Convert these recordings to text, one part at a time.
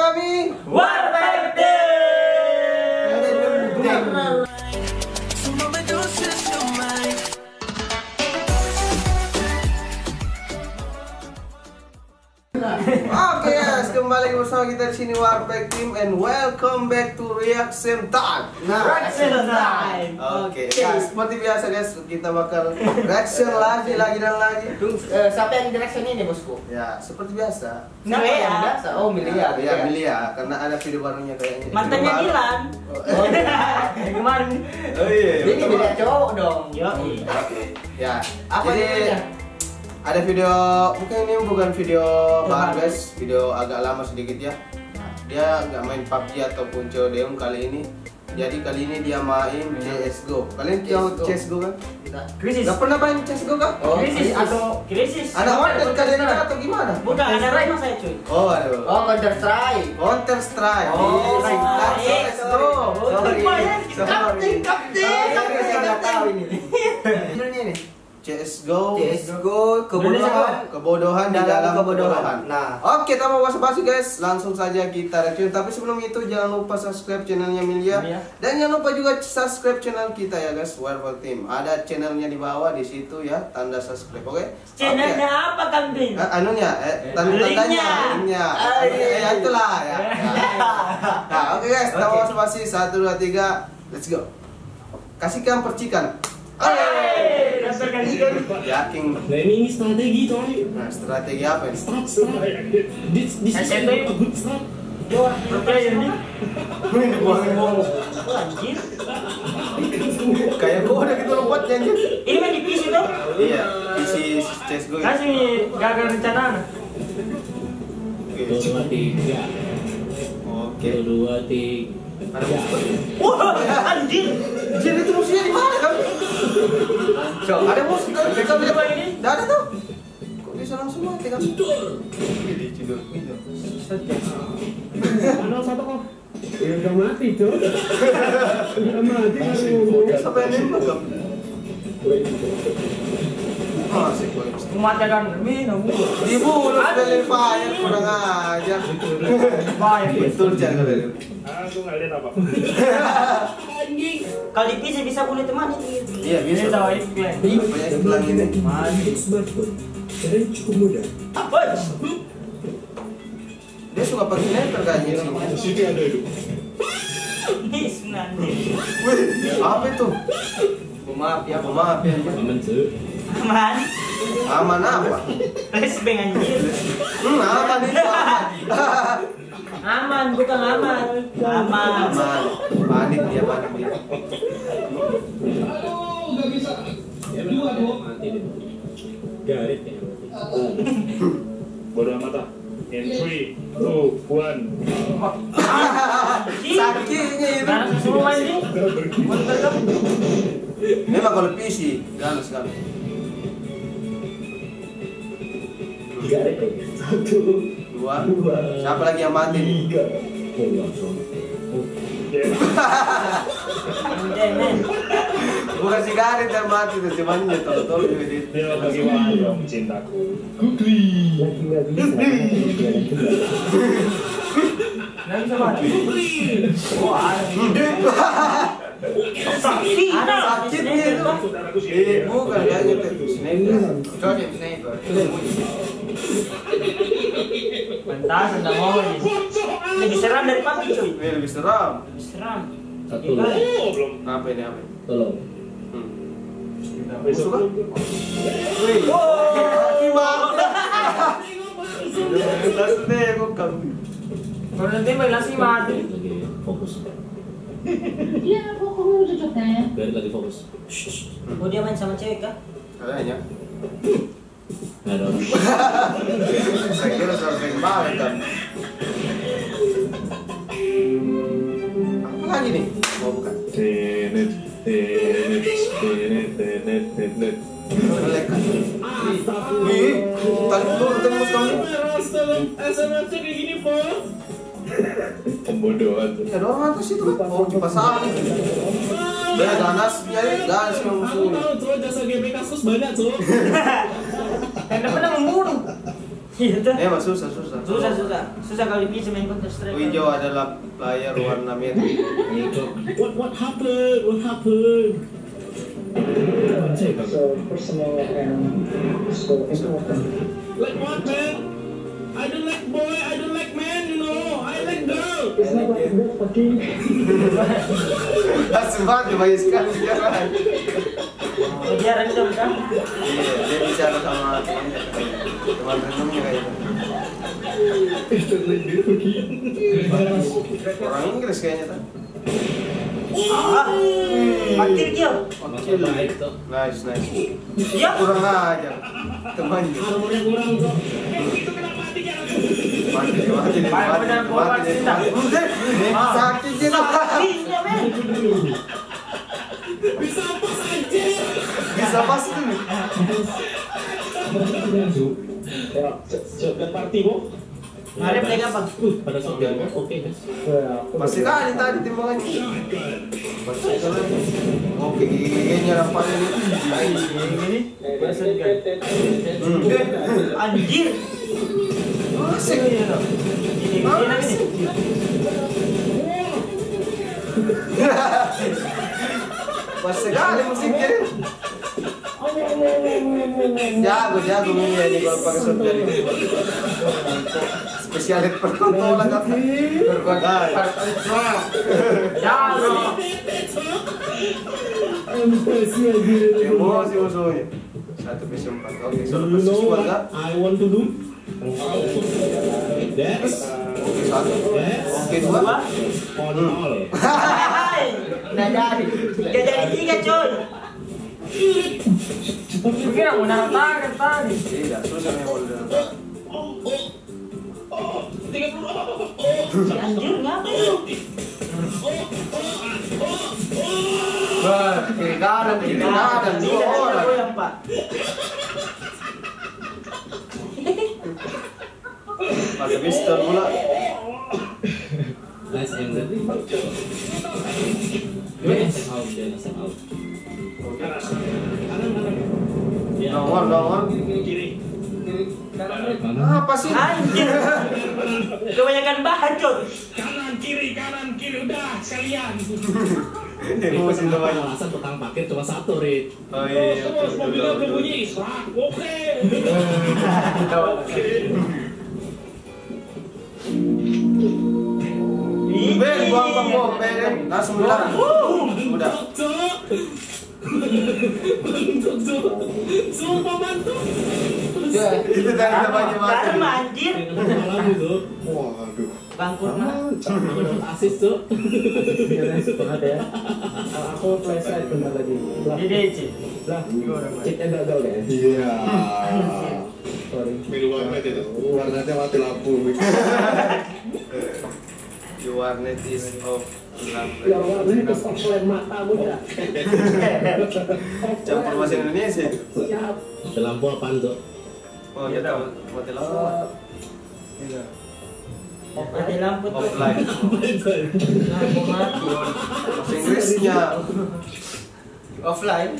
kami Warpack Oke guys, kembali bersama kita di sini Warpack Team and welcome back to Reaction Time. Reaction Time. Oke, seperti biasa guys, kita bakal reaction lagi dan lagi. Siapa yang direction ini bosku? Ya, seperti biasa. Siapa yang biasa? Oh, Milia. Ya, Milia, karena ada video barunya kayaknya. Mantannya Dilan. Oh, Kemarin. Oh iya. Ini Milia cowok dong. Yo. Ya, Apa jadi judulnya? ada video, mungkin ini bukan video baru guys, video agak lama sedikit ya. Dia nggak main PUBG ataupun COD kali ini. Jadi kali ini dia main CSGO. Kalian tahu CSGO kan? Krisis. Nggak pernah main CSGO kan? Oh, Krisis. atau Krisis. Ada konten kalian atau gimana? Bukan, ada Rai saya cuy. Oh, aduh. Counter Strike. Counter Strike. Oh, Bukan sorry. CSGO. Sorry. Kapten. Saya nggak tahu ini. Judulnya ini. CSGO. Kebodohan di dalam kebodohan. Nah, Oke, tanpa basa-basi guys, langsung saja kita review. Tapi sebelum itu jangan lupa subscribe channelnya Milia. Dan jangan lupa juga subscribe channel kita ya guys, Warpack Team. Ada channelnya di bawah di situ ya, tanda subscribe. Oke? Channelnya apa Kambing? Anunya, tanda-tandanya, linknya. Ya itulah ya. Nah, oke guys, tanpa basa-basi 1 2 3, let's go. Kasihkan percikan. Yakin. Nah ini strategi coy. Nah, strategi apa ini? Start. This is a good start. Player nih. Ini buang-buang. Anjir. Kayak gua udah gitu lompat anjir. Ini main di PC tuh. Iya, isi CSGO. Kasih gagal rencana. Dua tiga. Oke. Dua tiga. Ada musuh. Wah, anjir. Jadi itu musuhnya di mana kan? Ada musuh kan? Kita lihat ini. Enggak ada tuh. Kok bisa langsung mati kan? Ini tidur. Mana satu kok? Ya udah mati tuh. Udah mati kan ngomong. Sampai nembak kan? Asik boy. Mematikan minum. Dibunuh spelling fire kurang ajar. Baik. Betul jangan kalian. Aku nggak lihat apa. Kalau di PC bisa bunuh teman itu. Iya bisa. Ini tahu iklan. Banyak iklan ini. Smartphone. Jadi cukup mudah. Bos. Dia suka pakai sniper kayaknya sini. Di sini ada itu. Ini sebenarnya. Wih, apa itu? maaf ya. Maaf ya. Aman sih. Aman. Aman apa? Flashbang anjir. Aman itu aman. Aman, bukan aman. Aman. Aman. Panik dia. Nggak bisa. Ya dua dong. Mati deh. Garit ya. Bodoh amat ah. In 3, 2, 1. Sakitnya itu. Nah, semua main nih. Memang kalau PC ganas sekali. Garit ya. 1, 2. Siapa lagi yang mati nih? 3. Anjir, men. Bukan si Garit yang mati tuh, cuman dia tol juga dia. Ya bagaimana dong cintaku. Lagi nggak bisa. Nggak bisa mati. Wah, sakit. Ada sakitnya itu. Saudaraku sih. Bukan kayaknya itu sniper. Cocok sniper. Pantas enggak mau nih. Lebih seram dari PUBG cuy. Ini lebih seram. Lebih seram. Satu. Gimana? Oh, belum. Apa ini? Tolong. Musuh kan? Wih. Gimana? Langsung deh bukan. Kalau nanti main langsung mati. Lagi fokus. Iya, pokoknya udah cocok ya. Garit lagi fokus. Oh, dia main sama cewek kah? Kayaknya. Nggak ada orang. Saya kira sering banget kan. Apa lagi nih? Oh bukan. Tenet. Melekat. Wih, tadi dulu tembus kamu. SMS kayak gini, Pak. Pembodohan. Ya ada orang atas itu kan. Oh kipas angin. Dia ganas, ganas yang musuh. Tahu jasa GP kasus banyak, Cok. Anda pernah membunuh. Iya tuh. Emang susah. Susah kalau bisa main Counter Strike. Hijau adalah player warna merah. What happened? What happened? So personal and so important. Like what, man? I don't like boy, I don't like man, you know. I like girl. It's not like that, fucking. Langsung banget banyak sekali sekarang. Oh, dia random kan? Iya, dia bicara sama teman renungnya kayaknya. Orang Inggris kayaknya kan. Pakir dia. Nice. Ya. Kurang aja temannya. Mati. Sakit dia. Iya, men. Bisa pas tuh. Shotgun party, Bo. Mari play apa? Pada shotgun. Oke, guys. Masih kali tadi timbangannya. Oke, giginya nampaknya nih. Ini. Anjir. Asik. Ini. Pas sekali musiknya. Jago ini aja kalau pakai shotgun ini. Spesialis perkontrolan kan. Jago. Emosi musuhnya. 1-4. Oke, solo You versus know squad what kan? I want to do? That's Oke, 1. Oke, 2. on all. Hai. Udah jadi. 3 jadi 3, coy. Mungkin aku naruh tangan tadi. Tidak, susah nih kalau dalam. Anjir, ngapa lu? Kiri kanan, 2 orang. Pak. Pakai pistol pula. Nice aim that. Yes, out, Dennis out. Nomor. Apa sih? Anjir. Kebanyakan bacot. Kanan kiri udah sekalian. Emosi tuh banyak. Alasan tukang parkir cuma satu, Rit. Oh iya, Mobilnya berbunyi, oke. Ben, buang bom, Ben. Langsung bilang. Udah. Sumpah bantu. Itu tadi namanya mati. Karma anjir. Lagu tuh. Waduh. Bangkur mah. Asis tuh. Banget ya. Aku flashlight bentar lagi. Di DC. Lah, checknya gagal deh. Iya. Sorry. Minum warnet itu. Warnetnya mati lampu. The warnet is off. Ya Allah, ini kesokleng matamu ya. Campur bahasa Indonesia. Siap. Lampu apaan tuh? Oh, kita mati lampu. Iya. Mati lampu tuh. Offline. Lampu mati. Bahasa Inggrisnya. Offline.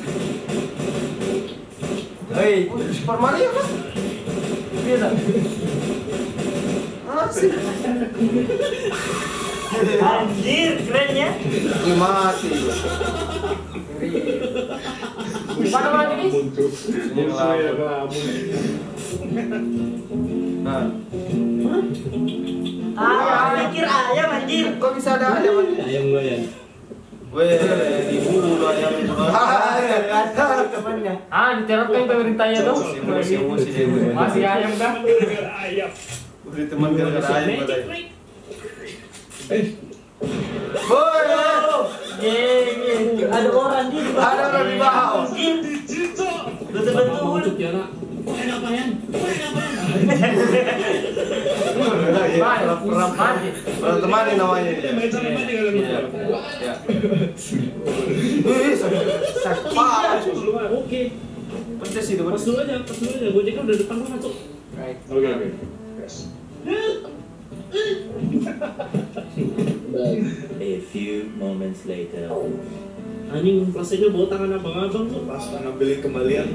Hei, Super Mario kan? Bisa. Asik. Anjir, keren ya. Ini mati. Mana lagi nih? Ini lampu. Nah, Pikir ayam anjir. kok bisa ada ayam? Ayam gue ya. Weh, diburu ayam itu. Kata temannya. Diterapkan pemerintahnya tuh. Emosi dia. Masih ayam kah? Beri teman gara-gara ayam katanya. Woi, Ada orang di bawah. ada orang di bawah. Anjir. Betul-betul. Untuk ya nak. Pura mati. Kalau teman ini namanya. Iya. Ya. Sakit. Oke. Pedes itu, Pas pedes. dulu aja. Gojeknya udah depan kok masuk. Oke. A few moments later. Anjing plastiknya bawa tangan abang-abang tuh. Pas ngambilin kembalian.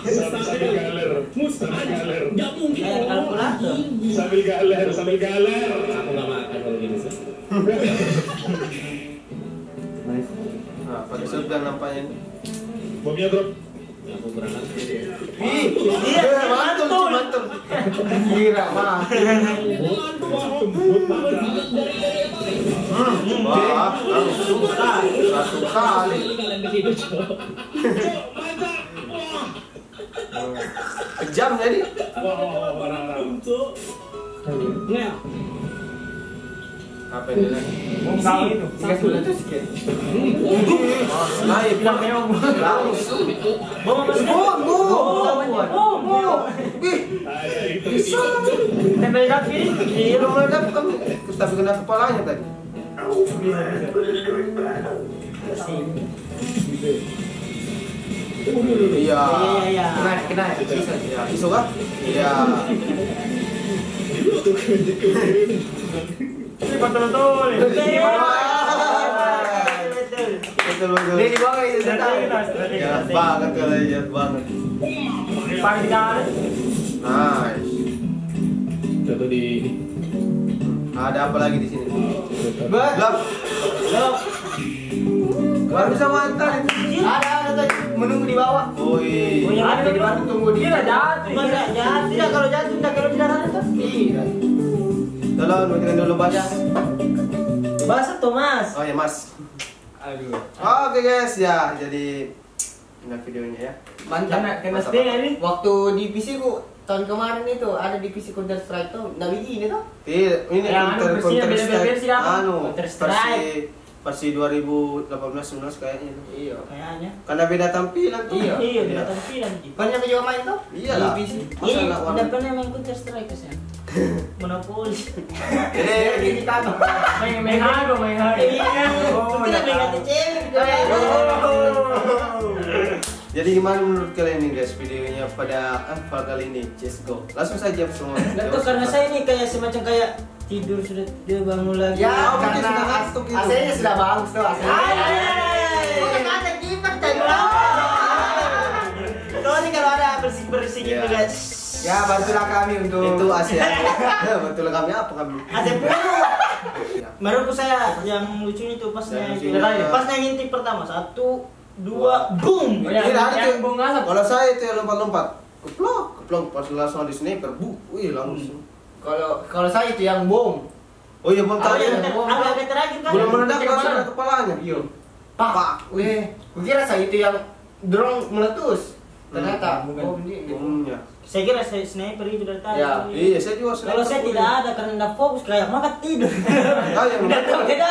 Sambil galer. Sambil galer. Gak mungkin. Kayak kalkulator. Sambil galer. Sambil galer. Aku gak makan kalau gini sih. Nice. Nah, pakai shotgun nampaknya ini. Bomnya drop. Aku berangkat sendiri. Iya, Mantul. Kira mati. Wah, langsung satu kali. Kejam jadi. Nggak. Apa ini lagi? Kau itu. Tiga bulan tuh sekian. Naik. Bilang meong. Langsung. Bom. Bisa. Tempel kaki. Iya, meledak kan. Tapi kena kepalanya tadi. Iya. Iya. Kena. Bisa. Ya, iso kah? Iya. Ini betul-betul. Betul. Ini di bawah itu Ya banget kalau lihat banget. Pakai jalan. Nice. Jatuh di ini. Ada apa lagi di sini? Bet. Gelap. Baru bisa mantan. Ada tadi menunggu di bawah. Oi. Oh, yang ada di bawah tunggu di. Kira jatuh. Tidak kalau jatuh, tidak kalau tidak ada tuh. Tidak. Tolong matikan dulu Bas. Bahasa Thomas. Oh ya Mas. Aduh. Oke guys ya, jadi ini videonya ya. Mantap. Kena stay ini. Waktu di PC ku tahun kemarin itu ada di PC Counter Strike tuh, nggak begini tuh. Ini Yang anu versinya beda-beda versi apa? Anu, Counter Strike. versi 2018-19 kayaknya itu. Iya. Kayaknya. Karena beda tampilan tuh. Iya. Iya, beda tampilan. Kan yang juga main tuh? Iyalah. Di PC. Masa nggak warna? Udah pernah main Counter Strike ya? Monopoli. Jadi kagak. Main hago. Iya. Oh, Kita udah ganti tahu. cewek. Jadi gimana menurut kalian nih guys videonya pada kali ini? Just go. Langsung saja semua. Itu karena saya ini kayak semacam kayak tidur sudah dia bangun lagi. Ya, Oh, mungkin karena sudah ngantuk itu. AC-nya sudah bagus tuh. Bukan ada kipas tadi. Soalnya kalau ada bersih gitu Ya. guys. Ya, bantulah kami untuk Itu ASEAN. Betul kami apa kami? Ada puluh. Menurutku saya yang lucunya itu pasnya Yang itu. lucunya. Pasnya ngintip pertama 1, 2, boom. Tidak ada yang tuh. bung asap. Kalau saya itu yang lompat-lompat. Keplok pas langsung di sniper. Wih langsung. kalau saya itu yang bom. Oh iya bom Apa tadi. yang agak terakhir kan? Belum meledak Yang langsung mana? ke kepalanya. Iya. Pak. Weh, kukira saya itu yang drone meletus. Ternyata bom ini. Bomnya. Saya kira saya sniper itu dari tadi. Ya. Iya, saya juga Kalau saya tidak ada karena tidak fokus kayak maka tidur. Ah, yang Tidak tahu beda.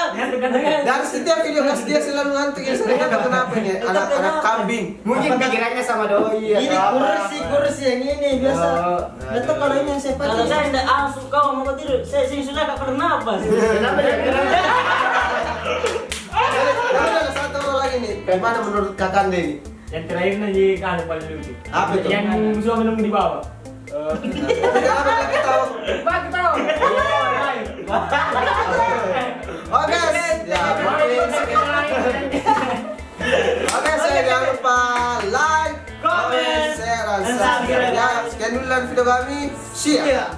dari setiap video mas dia selalu ngantuk ya. Saya nggak tahu kenapa ini. Anak kambing. Mungkin pikirannya sama doi Ini atau apa. kursi yang ini biasa. Oh, Tidak tahu kalau ini yang saya pakai. Kalau saya tidak langsung kau mau tidur, saya sudah gak pernah nafas. Kenapa dia pikirannya? Jadi ada satu lagi nih. Gimana menurut kakak ini? Yang terakhir aja kan paling lucu. Apa itu? Yang semua menunggu di bawah. Kenapa kita tahu? Pak kita tahu. Oke, ya, oke, saya jangan lupa like, comment, share, dan subscribe. Ya, sekian dulu video kami. See ya.